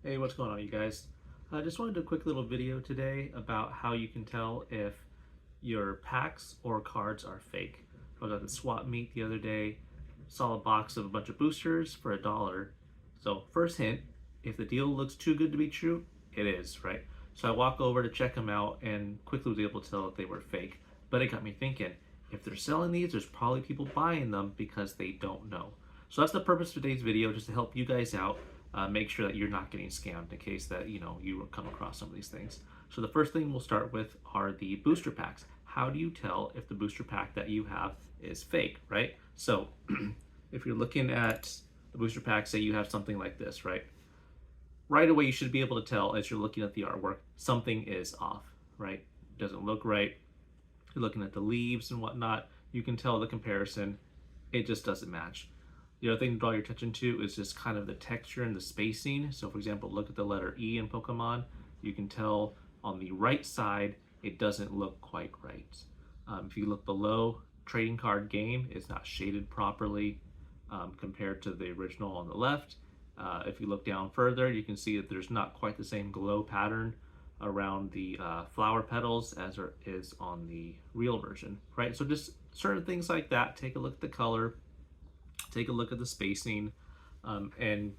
Hey, what's going on, you guys? I just wanted to do a quick little video today about how you can tell if your packs or cards are fake. I was at the swap meet the other day, saw a box of a bunch of boosters for $1. So first hint, if the deal looks too good to be true, it is, right? So I walk over to check them out and quickly was able to tell that they were fake. But it got me thinking, if they're selling these, there's probably people buying them because they don't know. So that's the purpose of today's video, just to help you guys out. Make sure that you're not getting scammed in case that you come across some of these things. So the first thing we'll start with are the booster packs. How do you tell if the booster pack that you have is fake, right? So if you're looking at the booster pack, say you have something like this, right? Right away you should be able to tell as you're looking at the artwork something is off, right? It doesn't look right. You're looking at the leaves and whatnot, you can tell the comparison, it just doesn't match. The other thing to draw your attention to is just kind of the texture and the spacing. So for example, look at the letter E in Pokemon. You can tell on the right side, it doesn't look quite right. If you look below, trading card game is not shaded properly compared to the original on the left. If you look down further, you can see that there's not quite the same glow pattern around the flower petals as there is on the real version, right? So just certain things like that. Take a look at the color, take a look at the spacing, and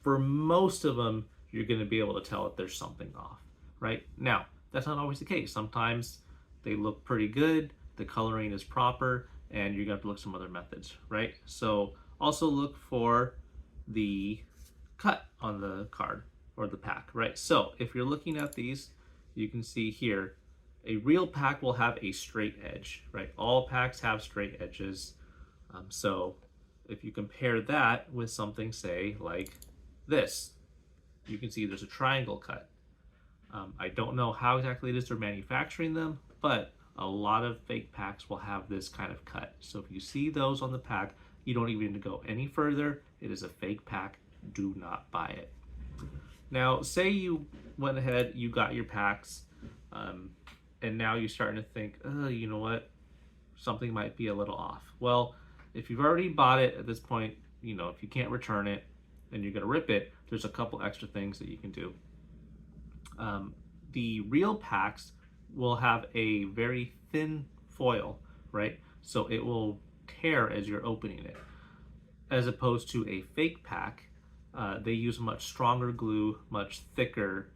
for most of them, you're going to be able to tell if there's something off, right? Now, that's not always the case. Sometimes they look pretty good, the coloring is proper, and you're going to have to look some other methods, right? So also look for the cut on the card or the pack, right? So if you're looking at these, you can see here, a real pack will have a straight edge, right? All packs have straight edges. So if you compare that with something, say, like this, you can see there's a triangle cut. I don't know how exactly it is they're manufacturing them, but a lot of fake packs will have this kind of cut. So if you see those on the pack, you don't even need to go any further. It is a fake pack. Do not buy it. Now, say you went ahead, you got your packs, and now you're starting to think, oh, you know what? Something might be a little off. Well, if you've already bought it at this point, if you can't return it and you're going to rip it, there's a couple extra things that you can do. The real packs will have a very thin foil, right? So it will tear as you're opening it. As opposed to a fake pack, they use much stronger glue, much thicker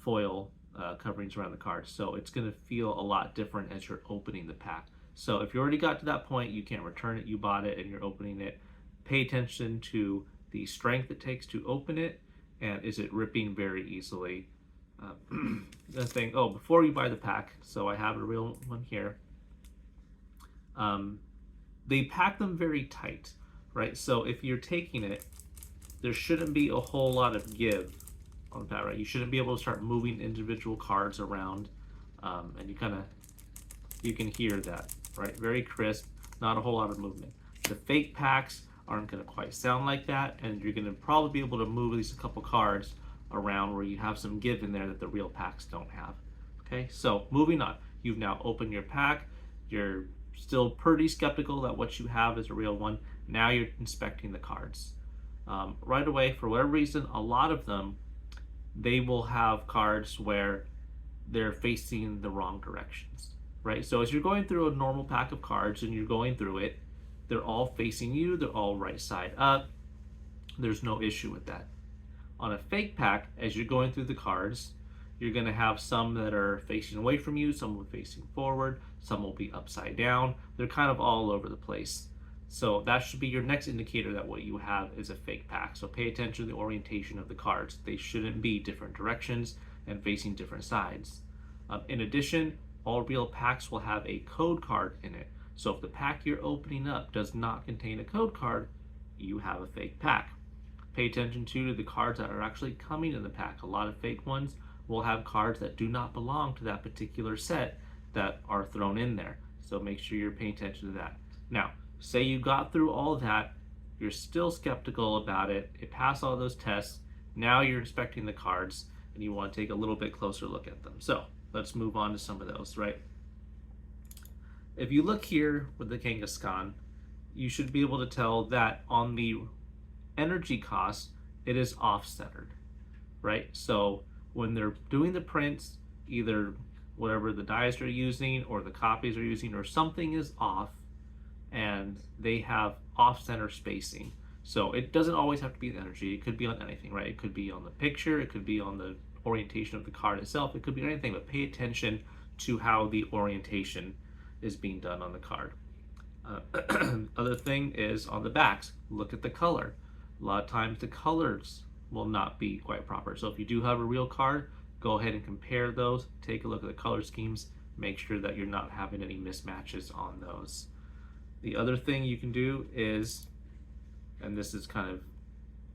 foil coverings around the card. So it's going to feel a lot different as you're opening the pack. So if you already got to that point, you can't return it, you bought it and you're opening it, pay attention to the strength it takes to open it, and is it ripping very easily. The thing, before you buy the pack, so I have a real one here, they pack them very tight, right? So if you're taking it, there shouldn't be a whole lot of give on the pack, right? You shouldn't be able to start moving individual cards around, and you can hear that, right? Very crisp, not a whole lot of movement. The fake packs aren't going to quite sound like that, and you're going to probably be able to move at least a couple cards around where you have some give in there that the real packs don't have. Okay, so moving on. You've now opened your pack. You're still pretty skeptical that what you have is a real one. Now you're inspecting the cards. Right away, for whatever reason, a lot of them, they will have cards where they're facing the wrong directions, right? So as you're going through a normal pack of cards and you're going through it, they're all facing you, they're all right side up. There's no issue with that. On a fake pack, as you're going through the cards, you're going to have some that are facing away from you, some will be facing forward, some will be upside down. They're kind of all over the place. So that should be your next indicator that what you have is a fake pack. So pay attention to the orientation of the cards. They shouldn't be different directions and facing different sides. In addition, all real packs will have a code card in it. So if the pack you're opening up does not contain a code card, you have a fake pack. Pay attention to the cards that are actually coming in the pack. A lot of fake ones will have cards that do not belong to that particular set that are thrown in there. So make sure you're paying attention to that. Now, say you got through all that, you're still skeptical about it, it passed all those tests, now you're inspecting the cards and you want to take a little bit closer look at them. So let's move on to some of those, right? If you look here with the Kangaskhan, you should be able to tell that on the energy cost, it is off-centered. right? So when they're doing the prints, either whatever the dyes are using or the copies are using or something is off, and they have off-center spacing. So it doesn't always have to be the energy. It could be on anything, right? It could be on the picture. It could be on the orientation of the card itself. It could be anything, but pay attention to how the orientation is being done on the card. Other thing is on the backs, look at the color. A lot of times the colors will not be quite proper. So if you do have a real card, go ahead and compare those. Take a look at the color schemes. Make sure that you're not having any mismatches on those. The other thing you can do is, and this is kind of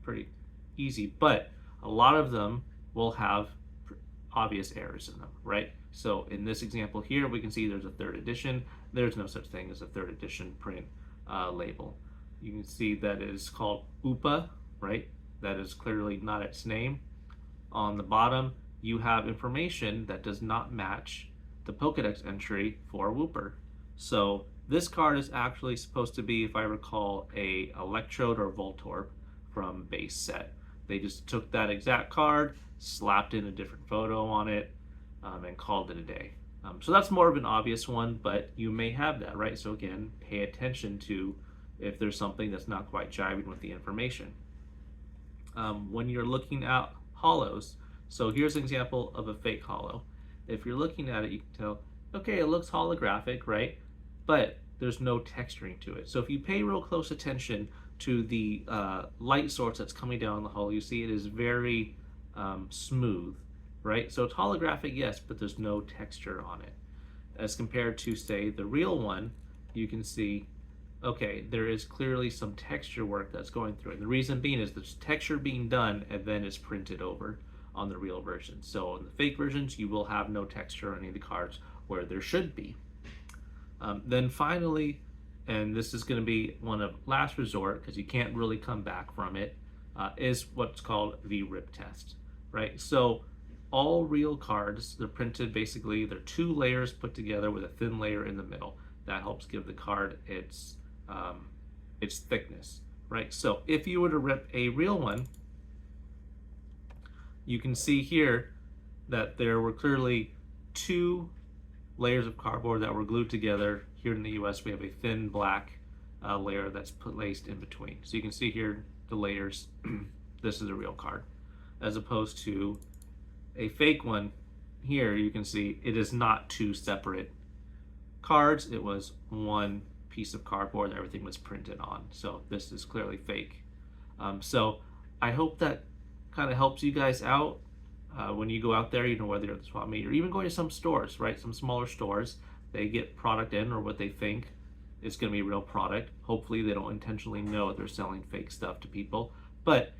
pretty easy, but a lot of them will have obvious errors in them, right? So in this example here, we can see there's a third edition. There's no such thing as a third edition print label. You can see that it is called UPA, right? That is clearly not its name. On the bottom, you have information that does not match the Pokedex entry for Wooper. So this card is actually supposed to be, if I recall, a Electrode or Voltorb from base set. They just took that exact card, slapped in a different photo on it, and called it a day. So that's more of an obvious one, but you may have that, right? So again, pay attention to if there's something that's not quite jiving with the information. When you're looking at hollows, so here's an example of a fake hollow. If you're looking at it, you can tell, okay, it looks holographic, right? But there's no texturing to it. So if you pay real close attention to the light source that's coming down the hollow, you see it is very smooth, right? So it's holographic, yes, but there's no texture on it. As compared to, say, the real one, you can see, okay, there is clearly some texture work that's going through it. And the reason being is there's texture being done and then it's printed over on the real version. So in the fake versions, you will have no texture on any of the cards where there should be. Then finally, and this is going to be one of last resort because you can't really come back from it, is what's called the rip test, right? So all real cards, they're printed basically, they're two layers put together with a thin layer in the middle. That helps give the card its thickness, right? So if you were to rip a real one, you can see here that there were clearly two layers of cardboard that were glued together. Here in the US, we have a thin black layer that's placed in between. So you can see here the layers. This is a real card. As opposed to a fake one, here you can see it is not two separate cards. It was one piece of cardboard that everything was printed on. So this is clearly fake. So I hope that kind of helps you guys out. When you go out there, you know, whether you're at the swap meet or even going to some stores, right? Some smaller stores, they get product in or what they think is going to be real product. Hopefully they don't intentionally know they're selling fake stuff to people. But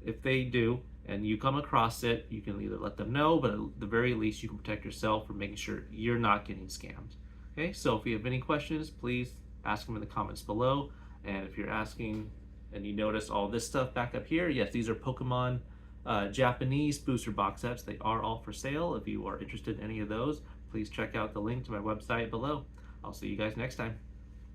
if they do and you come across it, you can either let them know, but at the very least you can protect yourself from making sure you're not getting scammed. Okay, so if you have any questions, please ask them in the comments below. And if you're asking and you notice all this stuff back up here, yes, these are Pokemon Japanese booster box sets. They are all for sale. If you are interested in any of those, please check out the link to my website below. I'll see you guys next time.